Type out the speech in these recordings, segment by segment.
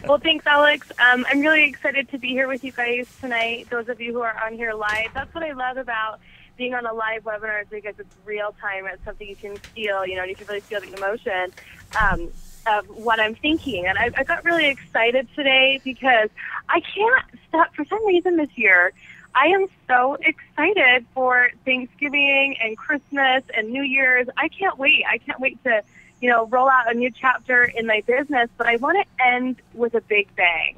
Well, thanks, Alex. I'm really excited to be here with you guys tonight, those of you who are on here live. That's what I love about being on a live webinar is because it's real time. It's something you can feel, you can really feel the emotion of what I'm thinking. And I got really excited today because I can't stop, for some reason this year, I am so excited for Thanksgiving and Christmas and New Year's. I can't wait. I can't wait to, roll out a new chapter in my business, but I want to end with a big bang.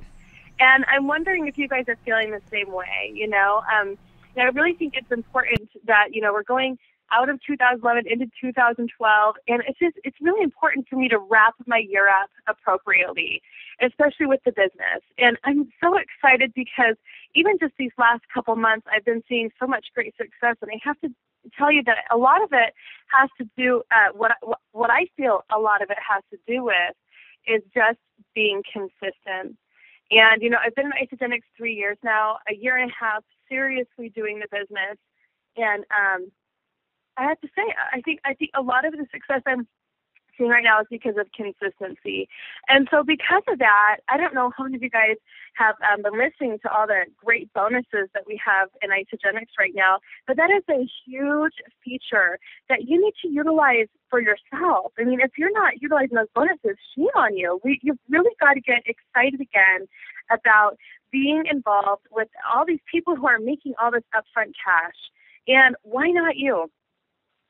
And I'm wondering if you guys are feeling the same way, I really think it's important that, we're going out of 2011 into 2012, and it's really important for me to wrap my year up appropriately, especially with the business. And I'm so excited because even just these last couple months, I've been seeing so much great success, and I have to tell you that a lot of it has to do, what I feel a lot of it has to do with is just being consistent. And, I've been in Isagenix 3 years now, a year and a half seriously doing the business. And I have to say, I think a lot of the success I'm seeing right now is because of consistency. And so because of that, I don't know how many of you guys have been listening to all the great bonuses that we have in Isagenix right now, but that is a huge feature that you need to utilize for yourself. I mean, if you're not utilizing those bonuses, shame on you. You've really got to get excited again about being involved with all these people who are making all this upfront cash. And why not you?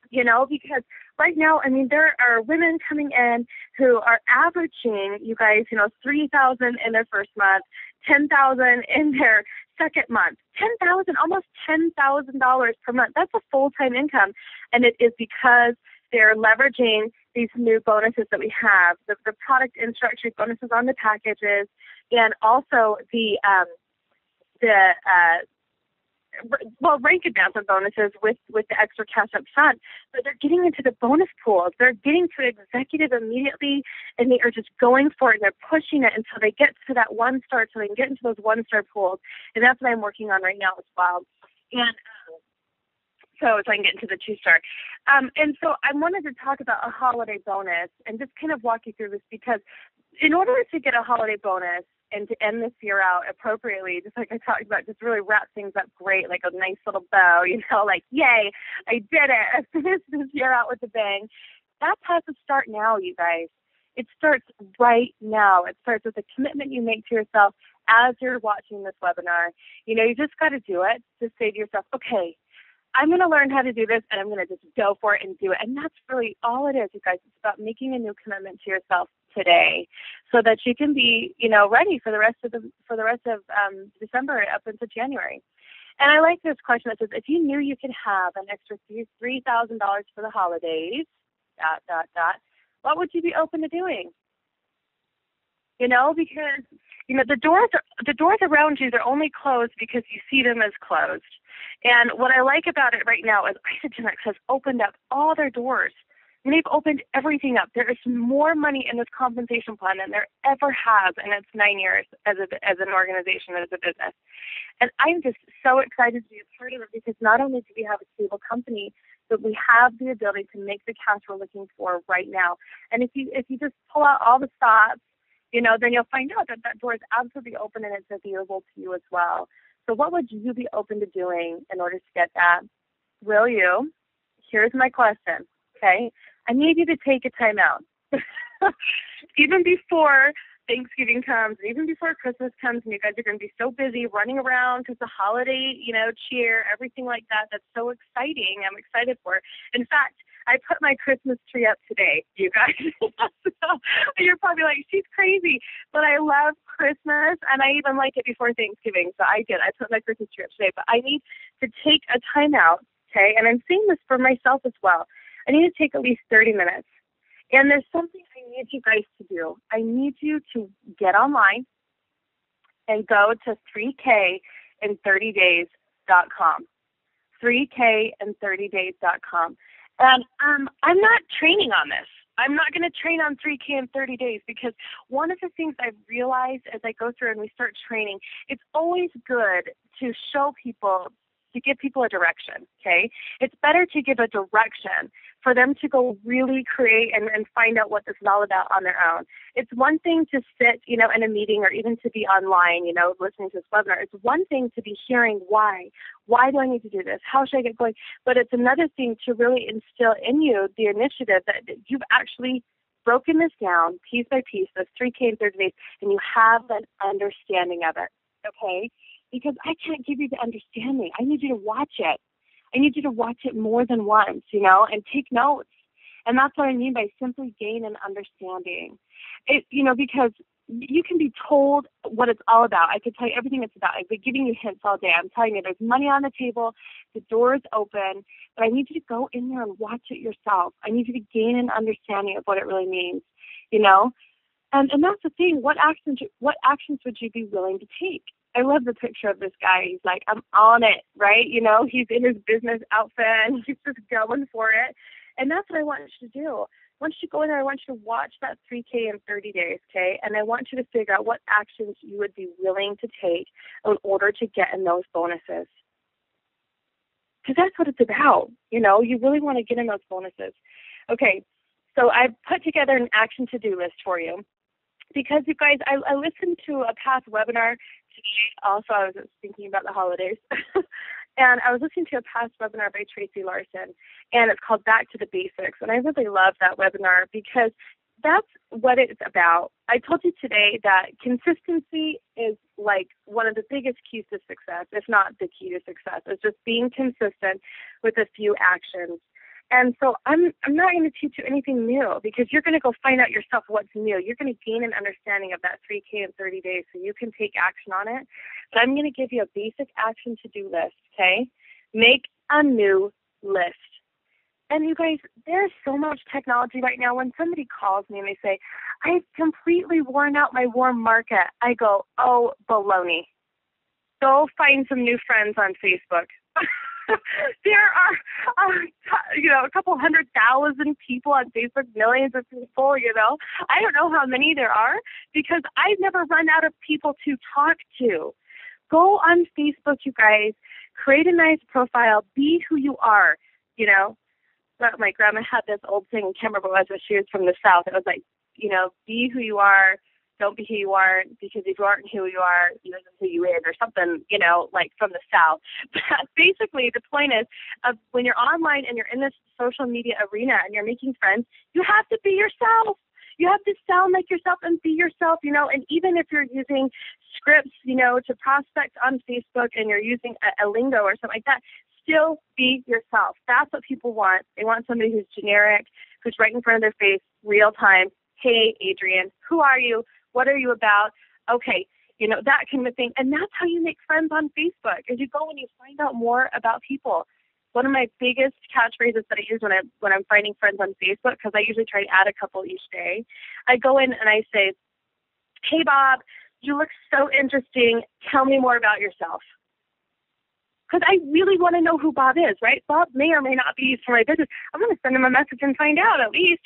Because right now, I mean, there are women coming in who are averaging, you guys, $3,000 in their first month, $10,000 in their second month, $10,000, almost $10,000 per month. That's a full-time income, and it is because they're leveraging these new bonuses that we have, the product introductory bonuses on the packages, and also the rank advancement bonuses with the extra cash up front, but they're getting into the bonus pools. They're getting to executive immediately, and they are just going for it, and they're pushing it until they get to that 1-star, so they can get into those 1-star pools, and that's what I'm working on right now as well. And so I can get into the 2-star. And so I wanted to talk about a holiday bonus and just kind of walk you through this, because in order to get a holiday bonus and to end this year out appropriately, just like I talked about, just really wrap things up great, like a nice little bow, like, yay, I did it. I finished this year out with a bang. That has to start now, you guys. It starts right now. It starts with the commitment you make to yourself as you're watching this webinar. You just got to do it. Just say to yourself, okay, I'm going to learn how to do this, and I'm going to just go for it and do it. And that's really all it is, you guys. It's about making a new commitment to yourself today, so that you can be, ready for the rest of December up into January. And I like this question that says, if you knew you could have an extra $3,000 for the holidays, ... what would you be open to doing? Because the doors around you, they're only closed because you see them as closed. And what I like about it right now is Isagenix has opened up all their doors. And they've opened everything up. There is more money in this compensation plan than there ever has in its 9 years as an organization and as a business. And I'm just so excited to be a part of it, because not only do we have a stable company, but we have the ability to make the cash we're looking for right now. And if you just pull out all the stops, then you'll find out that door is absolutely open and it's available to you as well. So what would you be open to doing in order to get that? Will you? Here's my question, okay? I need you to take a time out. Even before Thanksgiving comes, even before Christmas comes, and you guys are going to be so busy running around because the holiday, cheer, everything like that, that's so exciting. I'm excited for it. In fact, I put my Christmas tree up today, you guys. So you're probably like, she's crazy. But I love Christmas, and I even like it before Thanksgiving. So I did. I put my Christmas tree up today. But I need to take a time out, okay? And I'm saying this for myself as well. I need to take at least 30 minutes. And there's something I need you guys to do. I need you to get online and go to 3K in30days.com. 3K in30days.com. And I'm not training on this. I'm not going to train on 3K in 30 days, because one of the things I've realized as I go through and we start training, it's always good to show people, to give people a direction, okay? It's better to give a direction for them to go really create and find out what this is all about on their own. It's one thing to sit, in a meeting or even to be online, listening to this webinar. It's one thing to be hearing why. Why do I need to do this? How should I get going? But it's another thing to really instill in you the initiative that you've actually broken this down piece by piece, those 3K in 30 days, and you have an understanding of it, okay? Because I can't give you the understanding. I need you to watch it. I need you to watch it more than once, and take notes. And that's what I mean by simply gain an understanding. Because you can be told what it's all about. I could tell you everything it's about. I've been giving you hints all day. I'm telling you there's money on the table, the door is open, but I need you to go in there and watch it yourself. I need you to gain an understanding of what it really means, And that's the thing. What actions would you be willing to take? I love the picture of this guy. He's like, I'm on it, right? He's in his business outfit and he's just going for it. And that's what I want you to do. Once you go in there, I want you to watch that 3K in 30 days, okay? And I want you to figure out what actions you would be willing to take in order to get in those bonuses. Because that's what it's about, You really want to get in those bonuses. Okay, so I've put together an action to-do list for you. Because, you guys, I listened to a past webinar today. Also, I was thinking about the holidays. And I was listening to a past webinar by Tracy Larson, and it's called Back to the Basics. And I really love that webinar because that's what it's about. I told you today that consistency is like one of the biggest keys to success, if not the key to success. It's just being consistent with a few actions. And so I'm not going to teach you anything new because you're going to go find out yourself what's new. You're going to gain an understanding of that 3K in 30 days so you can take action on it. But I'm going to give you a basic action to-do list, okay? Make a new list. And you guys, there's so much technology right now. When somebody calls me and they say, I've completely worn out my warm market, I go, oh, baloney. Go find some new friends on Facebook. There are, a couple 100,000 people on Facebook, millions of people, I don't know how many there are because I've never run out of people to talk to. Go on Facebook, you guys. Create a nice profile. Be who you are, My grandma had this old saying, I can't remember what it was, but she was from the South. It was like, be who you are. Don't be who you aren't, because if you aren't who you are, you isn't who you is, or something, like from the South. But basically, the point is, when you're online and you're in this social media arena and you're making friends, you have to be yourself. You have to sound like yourself and be yourself, and even if you're using scripts, to prospect on Facebook and you're using a lingo or something like that, still be yourself. That's what people want. They want somebody who's generic, who's right in front of their face, real time. Hey, Adrianne, who are you? What are you about? Okay, that kind of thing. And that's how you make friends on Facebook, as you go and you find out more about people. One of my biggest catchphrases that I use when I'm finding friends on Facebook, because I usually try to add a couple each day, I go in and I say, hey, Bob, you look so interesting. Tell me more about yourself. Because I really want to know who Bob is, right? Bob may or may not be used for my business. I'm going to send him a message and find out at least,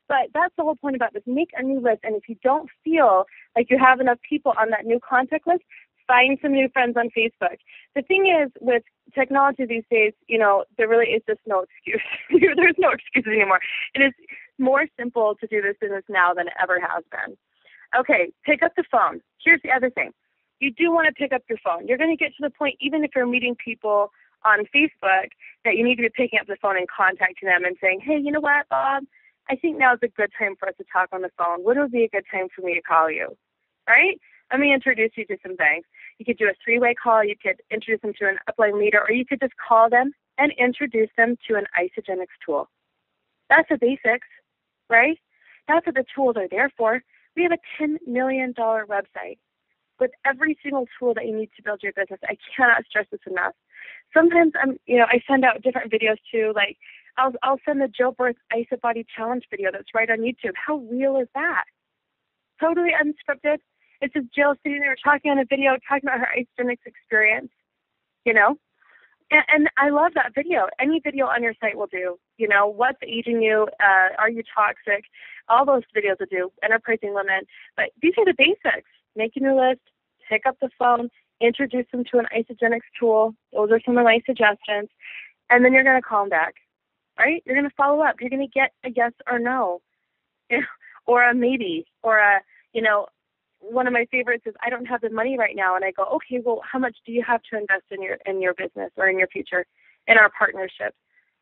But that's the whole point about this. Make a new list. And if you don't feel like you have enough people on that new contact list, find some new friends on Facebook. The thing is, with technology these days, there really is just no excuse. There's no excuses anymore. It is more simple to do this business now than it ever has been. Okay, pick up the phone. Here's the other thing. You do want to pick up your phone. You're going to get to the point, even if you're meeting people on Facebook, that you need to be picking up the phone and contacting them and saying, hey, you know what, Bob? I think now is a good time for us to talk on the phone. When would be a good time for me to call you? Right? Let me introduce you to some things. You could do a three-way call. You could introduce them to an upline leader, or you could just call them and introduce them to an Isagenix tool. That's the basics, right? That's what the tools are there for. We have a $10 million website with every single tool that you need to build your business. I cannot stress this enough. Sometimes I send out different videos too, like I'll send the Jill Birth Ice Body Challenge video that's right on YouTube. How real is that? Totally unscripted. It's just Jill sitting there talking on a video, talking about her Isagenix experience, And I love that video. Any video on your site will do. What's aging you? Are you toxic? All those videos will do. Enterprising women. But these are the basics. Make a new list. pick up the phone, introduce them to an Isagenix tool. Those are some of my suggestions. And then you're going to call them back, right? You're going to follow up. You're going to get a yes or no, or a maybe, or a, one of my favorites is, I don't have the money right now. And I go, okay, well, how much do you have to invest in your business or in your future, in our partnership?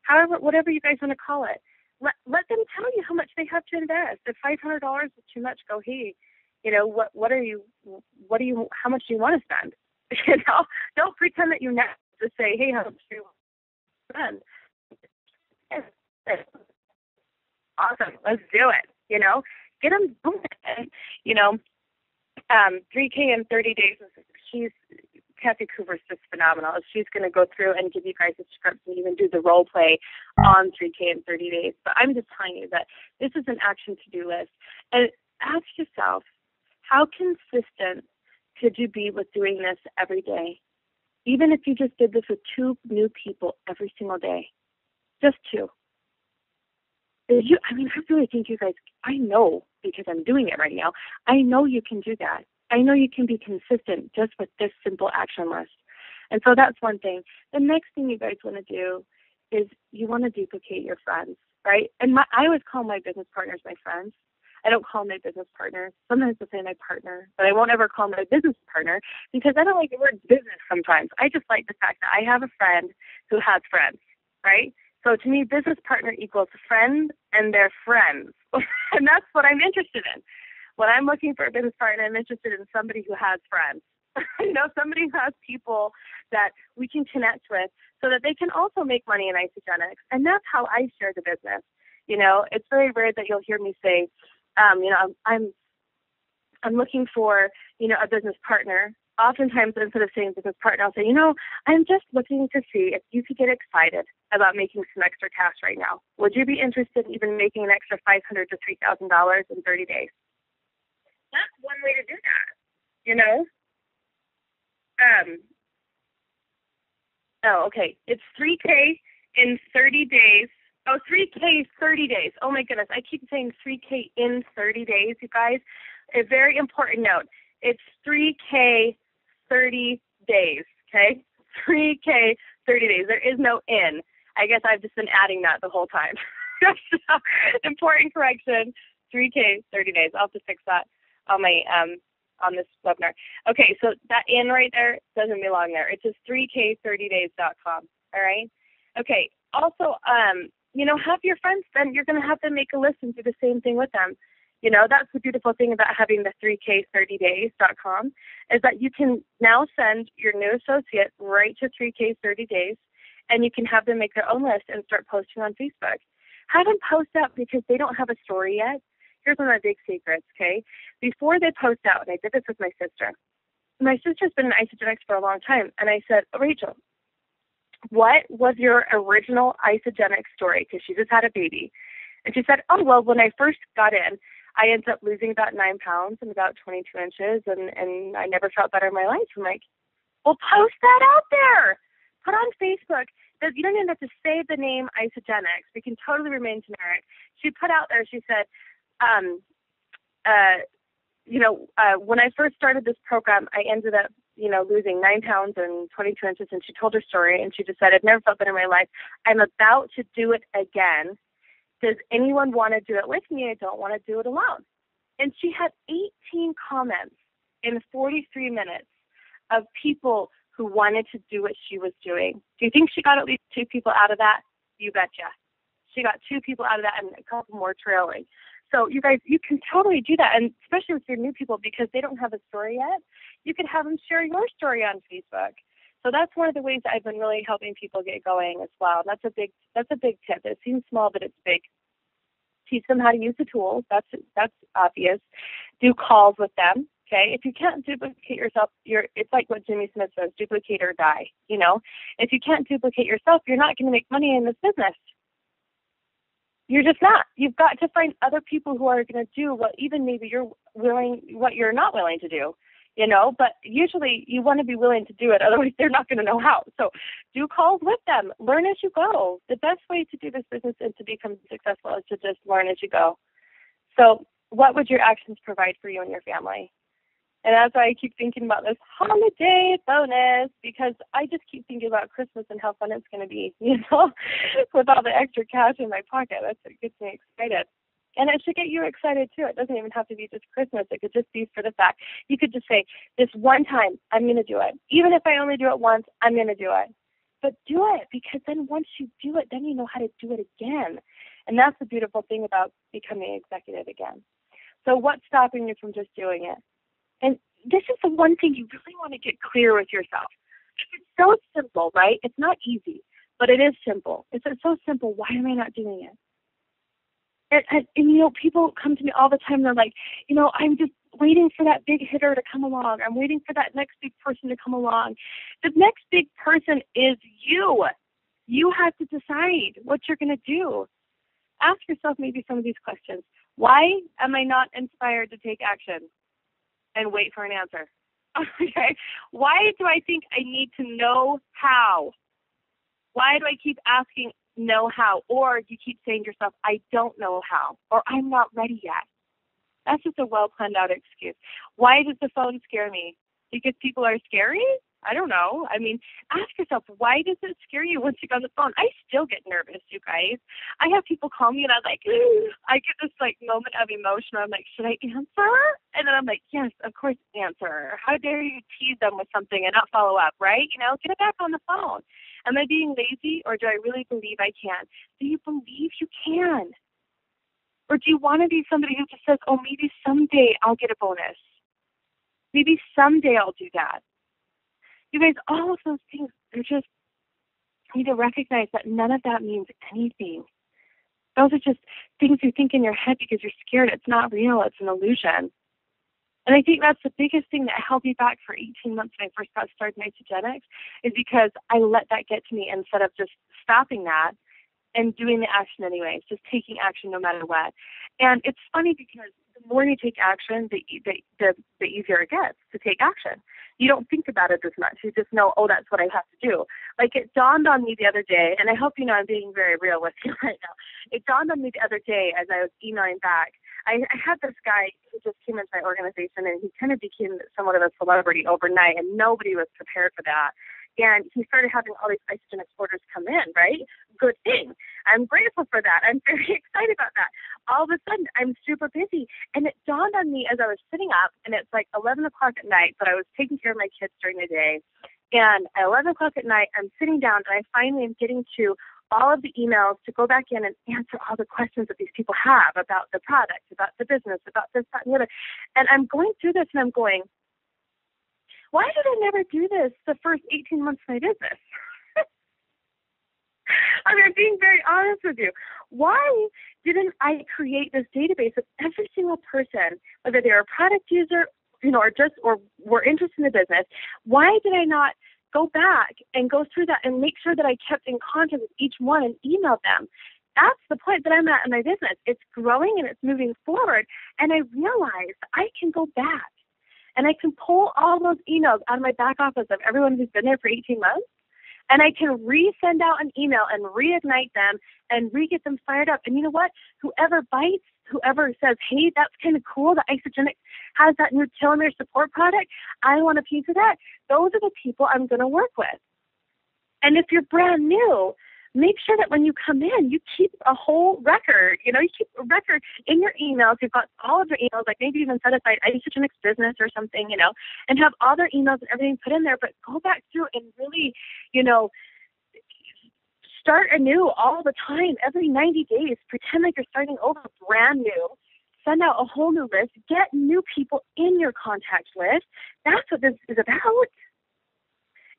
However, whatever you guys want to call it, let them tell you how much they have to invest. If $500 is too much, go, hey, how much do you want to spend? Don't pretend that you know to say, hey, how much do you want to spend? Awesome, let's do it. Get them going. 3K in 30 days. Kathy Cooper's just phenomenal. She's going to go through and give you guys a script and even do the role play on 3K in 30 days. But I'm just telling you that this is an action to-do list. And ask yourself, how consistent could you be with doing this every day? Even if you just did this with 2 new people every single day. Just 2. I really think you guys, I know because I'm doing it right now, I know you can do that. I know you can be consistent just with this simple action list. And so that's one thing. The next thing you guys want to do is you want to duplicate your friends, right? And I always call my business partners my friends. I don't call my business partners. Sometimes I'll say my partner, but I won't ever call my business partner because I don't like the word business sometimes. I just like the fact that I have a friend who has friends, right? So to me, business partner equals friend and their friends. And that's what I'm interested in. When I'm looking for a business partner, I'm interested in somebody who has friends. Somebody who has people that we can connect with so that they can also make money in Isagenix. And that's how I share the business. It's very rare that you'll hear me say, I'm looking for, a business partner. Oftentimes, instead of saying business partner, I'll say, I'm just looking to see if you could get excited about making some extra cash right now. Would you be interested in even making an extra $500 to $3,000 in 30 days? That's one way to do that, okay. It's 3K in 30 days. Oh, 3K 30 days. Oh, my goodness. I keep saying 3K in 30 days, you guys. A very important note. It's 3K 30 days, okay? 3K 30 days. There is no in. I guess I've just been adding that the whole time. So, important correction, 3K 30 days. I'll have to fix that on my on this webinar. Okay, so that in right there doesn't belong there. It's just 3K30days.com, all right? Okay, also, have your friends then, you're going to have them make a list and do the same thing with them. That's the beautiful thing about having the 3K30days.com is that you can now send your new associate right to 3K30 days, and you can have them make their own list and start posting on Facebook. Have them post out because they don't have a story yet. Here's one of my big secrets, okay? Before they post out, and I did this with my sister. My sister's been in Isagenix for a long time, and I said, Rachel, what was your original Isagenix story? Because she just had a baby. And she said, when I first got in, I ended up losing about 9 pounds and about 22 inches, and I never felt better in my life. I'm like, well, post that out there. Put on Facebook. You don't even have to say the name Isagenix. We can totally remain generic. She put out there, she said, when I first started this program, I ended up, losing 9 pounds and 22 inches, and she told her story, and she just said, I've never felt better in my life. I'm about to do it again. Does anyone want to do it with me? I don't want to do it alone. And she had 18 comments in 43 minutes of people who wanted to do what she was doing. Do you think she got at least 2 people out of that? You betcha. She got 2 people out of that and a couple more trailing. So you guys, you can totally do that, and especially with your new people because they don't have a story yet. You could have them share your story on Facebook. So that's one of the ways that I've been really helping people get going as well. And that's a big tip. It seems small, but it's big. Teach them how to use the tools. That's obvious. Do calls with them. Okay. If you can't duplicate yourself, it's like what Jimmy Smith says: duplicate or die. If you can't duplicate yourself, you're not going to make money in this business. You're just not. You've got to find other people who are going to do what even maybe what you're not willing to do. But usually you want to be willing to do it. Otherwise, they're not going to know how. So do calls with them. Learn as you go. The best way to do this business and to become successful is to just learn as you go. So what would your actions provide for you and your family? And that's why I keep thinking about this holiday bonus, because I just keep thinking about Christmas and how fun it's going to be, with all the extra cash in my pocket. That's what gets me excited. And it should get you excited, too. It doesn't even have to be just Christmas. It could just be for the fact. You could just say, this one time, I'm going to do it. Even if I only do it once, I'm going to do it. But do it, because then once you do it, then you know how to do it again. And that's the beautiful thing about becoming an executive again. So what's stopping you from just doing it? And this is the one thing you really want to get clear with yourself. It's so simple, right? It's not easy, but it is simple. It's so simple. Why am I not doing it? And people come to me all the time. They're like, I'm just waiting for that big hitter to come along. I'm waiting for that next big person to come along. The next big person is you. You have to decide what you're going to do. Ask yourself maybe some of these questions. Why am I not inspired to take action? And wait for an answer. Okay. Why do I think I need to know how? Why do I keep asking know how? Or you keep saying to yourself, I don't know how, or I'm not ready yet. That's just a well planned out excuse. Why does the phone scare me? Because people are scary? I don't know. I mean, ask yourself, why does it scare you once you get on the phone? I still get nervous, you guys. I have people call me and I'm like, I get this moment of emotion where I'm like, should I answer? And then I'm like, yes, of course, answer. How dare you tease them with something and not follow up, right? Get it back on the phone. Am I being lazy, or do I really believe I can? Do you believe you can? Or do you want to be somebody who just says, oh, maybe someday I'll get a bonus. Maybe someday I'll do that. You guys, all of those things, they're just, you need to recognize that none of that means anything. Those are just things you think in your head because you're scared. It's not real. It's an illusion. And I think that's the biggest thing that held me back for 18 months when I first got started in Isogenics, is because I let that get to me instead of just stopping that and doing the action anyways, just taking action no matter what. And it's funny because the more you take action, the easier it gets to take action. You don't think about it as much. You just know, oh, that's what I have to do. It dawned on me the other day, and I hope you know I'm being very real with you right now. It dawned on me the other day as I was emailing back. I had this guy who just came into my organization, and he kind of became somewhat of a celebrity overnight, and nobody was prepared for that. And he started having all these Isogenics orders come in, right? Good thing. I'm grateful for that. I'm very excited about that. All of a sudden, I'm super busy. And it dawned on me as I was sitting up, and it's 11 o'clock at night, but I was taking care of my kids during the day. And at 11 o'clock at night, I'm sitting down, and I finally am getting to all of the emails to go back in and answer all the questions that these people have about the product, about the business, about this, that, and the other. And I'm going through this, and I'm going, why did I never do this the first 18 months of my business? I'm being very honest with you. Why didn't I create this database of every single person, whether they're a product user, or were interested in the business? Why did I not go back and go through that and make sure that I kept in contact with each one and emailed them? That's the point that I'm at in my business. It's growing and it's moving forward, and I realized I can go back. And I can pull all those emails out of my back office of everyone who's been there for 18 months, and I can resend out an email and reignite them and re-get them fired up. And you know what? Whoever bites, whoever says, hey, that's kind of cool, that Isogenics has that new telomere support product, I want a piece of that, those are the people I'm going to work with. And if you're brand new, make sure that when you come in, you keep a whole record. You keep a record in your emails. You've got all of your emails, maybe even set aside Isogenics business or something, and have all their emails and everything put in there. But go back through and really, start anew all the time. Every 90 days, pretend like you're starting over brand new. Send out a whole new list. Get new people in your contact list. That's what this is about.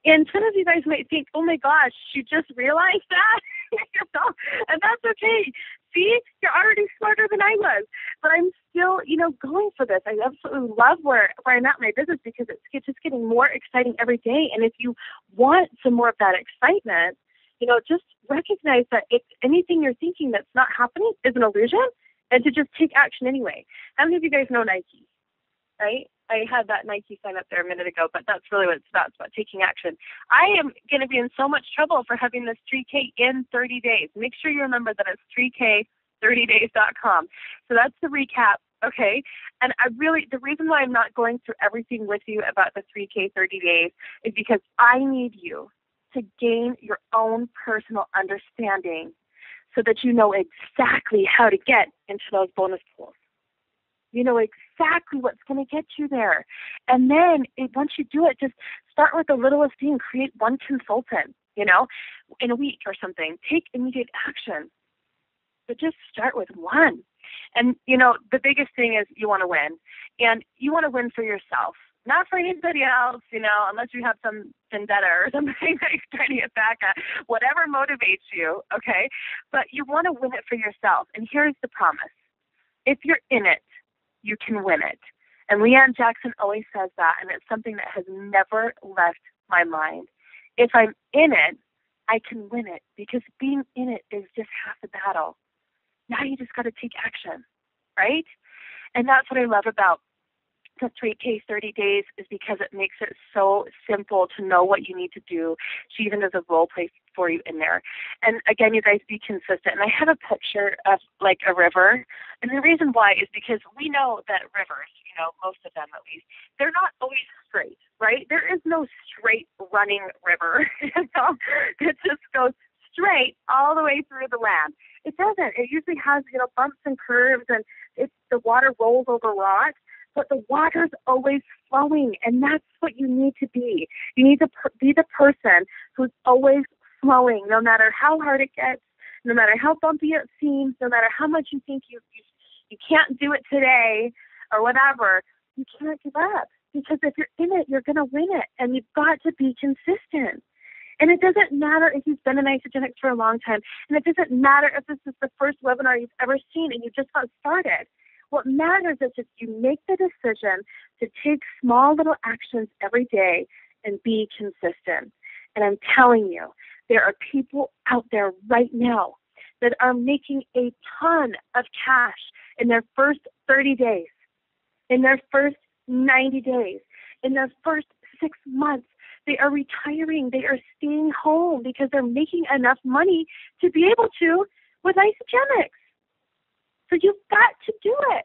And some of you guys might think, oh, my gosh, you just realized that? And that's okay. See, you're already smarter than I was. But I'm still, going for this. I absolutely love where I'm at in my business because it's just getting more exciting every day. And if you want some more of that excitement, just recognize that if anything you're thinking that's not happening is an illusion, and to just take action anyway. How many of you guys know Nike, right? I had that Nike sign up there a minute ago, but that's really what it's about. It's about taking action. I am going to be in so much trouble for having this 3K in 30 days. Make sure you remember that it's 3K30days.com. So that's the recap. Okay? And the reason why I'm not going through everything with you about the 3K 30 days is because I need you to gain your own personal understanding so that you know exactly how to get into those bonus pools. You know exactly what's going to get you there. And then once you do it, just start with the littlest thing. Create one consultant, in a week or something. Take immediate action. But just start with one. And, the biggest thing is you want to win. And you want to win for yourself. Not for anybody else, unless you have some vendetta or something that you're trying to get back at. Whatever motivates you, okay? But you want to win it for yourself. And here's the promise. If you're in it, you can win it. And Leanne Jackson always says that, and it's something that has never left my mind. If I'm in it, I can win it, because being in it is just half the battle. Now you just got to take action, right? And that's what I love about the 3K 30 days, is because it makes it so simple to know what you need to do. She even does a role play for you in there. And again, you guys, be consistent. And I have a picture of like a river. And the reason why is because we know that rivers, most of them at least, they're not always straight, right? There is no straight running river that just goes straight all the way through the land. It doesn't. It usually has, bumps and curves, and the water rolls over rocks. But the water's always flowing, and that's what you need to be. You need to be the person who's always flowing, no matter how hard it gets, no matter how bumpy it seems, no matter how much you think you can't do it today or whatever. You can't give up, because if you're in it, you're going to win it, and you've got to be consistent. And it doesn't matter if you've been in Isogenics for a long time, and it doesn't matter if this is the first webinar you've ever seen and you just got started. What matters is if you make the decision to take small little actions every day and be consistent. And I'm telling you, there are people out there right now that are making a ton of cash in their first 30 days, in their first 90 days, in their first 6 months. They are retiring. They are staying home because they're making enough money to be able to with Isogenics. So you've got to do it.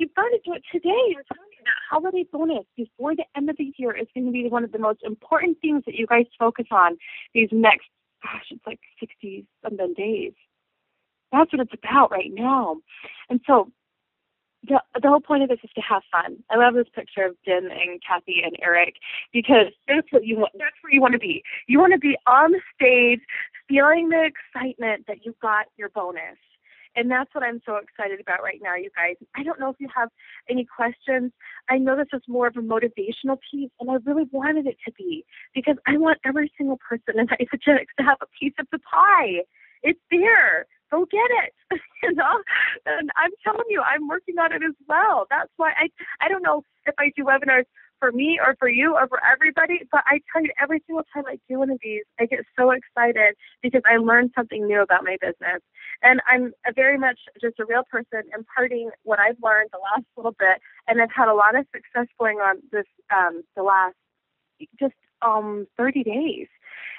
You've got to do it today. I'm telling you, that holiday bonus before the end of the year is going to be one of the most important things that you guys focus on these next, it's like 60-something days. That's what it's about right now. And so the whole point of this is to have fun. I love this picture of Jen and Kathy and Eric, because that's what you want. That's where you want to be. You want to be on the stage feeling the excitement that you got your bonus. And that's what I'm so excited about right now, you guys. I don't know if you have any questions. I know this is more of a motivational piece, and I really wanted it to be, because I want every single person in Isogenics to have a piece of the pie. It's there. Go get it. And I'm telling you, I'm working on it as well. That's why I don't know if I do webinars for me or for you or for everybody, but I tell you, every single time I do one of these, I get so excited because I learned something new about my business. And I'm very much just a real person imparting what I've learned the last little bit, and I've had a lot of success going on this the last just 30 days.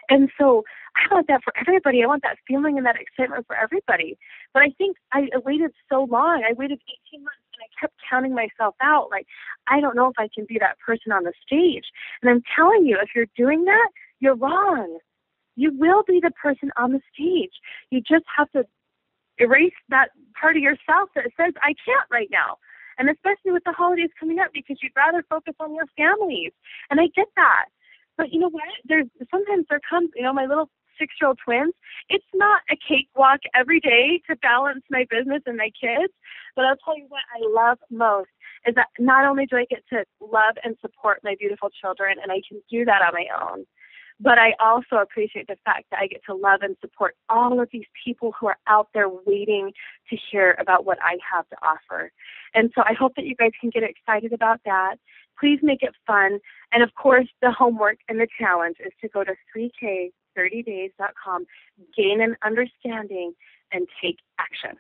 And so I want that for everybody. I want that feeling and that excitement for everybody. But I think I waited so long. I waited 18 months, and I kept counting myself out. Like, I don't know if I can be that person on the stage. And I'm telling you, if you're doing that, you're wrong. You will be the person on the stage. You just have to erase that part of yourself that says, I can't right now. And especially with the holidays coming up, because you'd rather focus on your families. And I get that. But you know what? Sometimes there comes, my little 6-year-old twins. It's not a cakewalk every day to balance my business and my kids. But I'll tell you what I love most is that not only do I get to love and support my beautiful children, and I can do that on my own, but I also appreciate the fact that I get to love and support all of these people who are out there waiting to hear about what I have to offer. And so I hope that you guys can get excited about that. Please make it fun. And of course, the homework and the challenge is to go to 3K30days.com, gain an understanding, and take action.